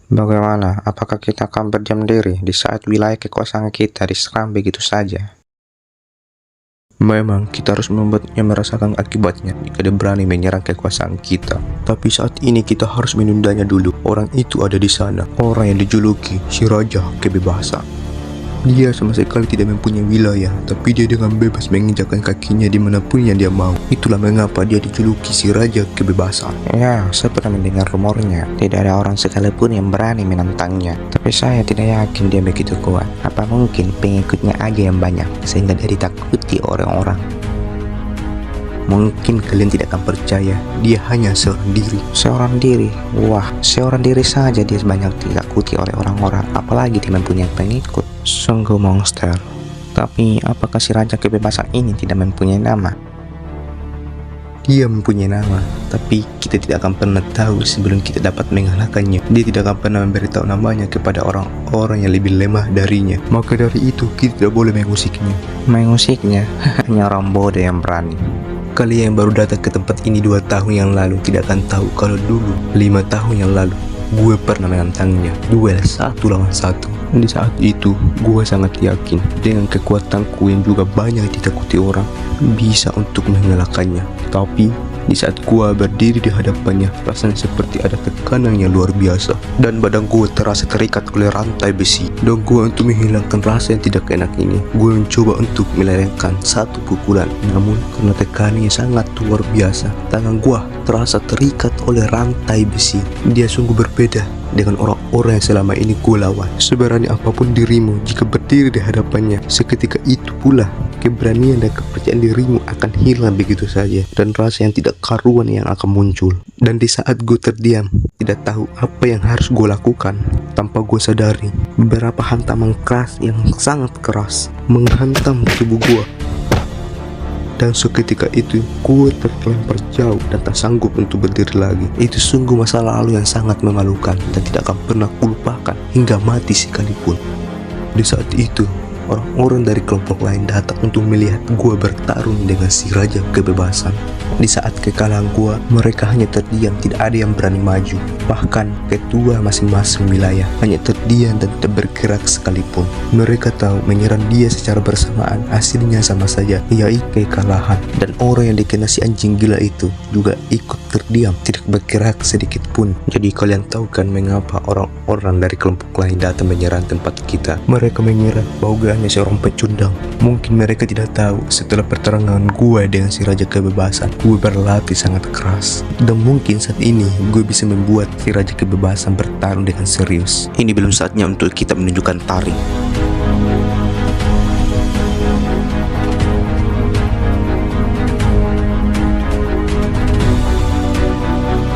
Bagaimana? Apakah kita akan berdiam diri di saat wilayah kekuasaan kita diserang begitu saja? Memang kita harus membuatnya merasakan akibatnya jika dia berani menyerang kekuasaan kita. Tapi saat ini kita harus menundanya dulu. Orang itu ada di sana, orang yang dijuluki si Raja Kebebasan. Dia sama sekali tidak mempunyai wilayah, tapi dia dengan bebas menginjakkan kakinya dimanapun yang dia mau. Itulah mengapa dia dijuluki si Raja Kebebasan. Ya, saya pernah mendengar rumornya. Tidak ada orang sekalipun yang berani menantangnya. Tapi saya tidak yakin dia begitu kuat. Apa mungkin pengikutnya aja yang banyak, sehingga dia ditakuti orang-orang? Mungkin kalian tidak akan percaya, dia hanya seorang diri. Seorang diri? Wah, seorang diri saja dia banyak ditakuti oleh orang-orang, apalagi dia mempunyai pengikut. Sungguh monster. Tapi apakah si Raja Kebebasan ini tidak mempunyai nama? Dia mempunyai nama, tapi kita tidak akan pernah tahu sebelum kita dapat mengalahkannya. Dia tidak akan pernah memberitahu namanya kepada orang-orang yang lebih lemah darinya. Maka dari itu kita tidak boleh mengusiknya. Mengusiknya? Hanya orang bodoh yang berani. Kalian yang baru datang ke tempat ini 2 tahun yang lalu tidak akan tahu kalau dulu 5 tahun yang lalu gue pernah menantangnya duel 1 lawan 1. Di saat itu gue sangat yakin dengan kekuatanku yang juga banyak ditakuti orang bisa untuk mengalahkannya. Tapi di saat gue berdiri di hadapannya, rasanya seperti ada tekanan yang luar biasa dan badan gue terasa terikat oleh rantai besi. Dan gue untuk menghilangkan rasa yang tidak enak ini, gue mencoba untuk melayangkan 1 pukulan. Namun karena tekanannya sangat luar biasa, tangan gue terasa terikat oleh rantai besi. Dia sungguh berbeda dengan orang-orang yang selama ini gue lawan. Seberani apapun dirimu jika berdiri di hadapannya, seketika itu pula keberanian dan kepercayaan dirimu akan hilang begitu saja, dan rasa yang tidak karuan yang akan muncul. Dan di saat gue terdiam, tidak tahu apa yang harus gue lakukan, tanpa gue sadari beberapa hantaman keras yang sangat keras menghantam tubuh gue. Dan seketika itu gue terlempar jauh dan tak sanggup untuk berdiri lagi. Itu sungguh masa lalu yang sangat memalukan dan tidak akan pernah kulupakan hingga mati sekalipun. Di saat itu orang-orang dari kelompok lain datang untuk melihat gue bertarung dengan si Raja Kebebasan. Di saat kekalahan gue, mereka hanya terdiam, tidak ada yang berani maju. Bahkan ketua masing-masing wilayah hanya terdiam dan tidak bergerak sekalipun. Mereka tahu menyerang dia secara bersamaan hasilnya sama saja, yaitu kekalahan. Dan orang yang dikenal si anjing gila itu juga ikut terdiam, tidak bergerak sedikit pun. Jadi kalian tahu kan mengapa orang-orang dari kelompok lain datang menyerang tempat kita? Mereka mengira bahwa gue hanya seorang pecundang. Mungkin mereka tidak tahu setelah pertarungan gue dengan si Raja Kebebasan, gue berlatih sangat keras. Dan mungkin saat ini gue bisa membuat si Raja Kebebasan bertarung dengan serius. Ini belum saatnya untuk kita menunjukkan taring.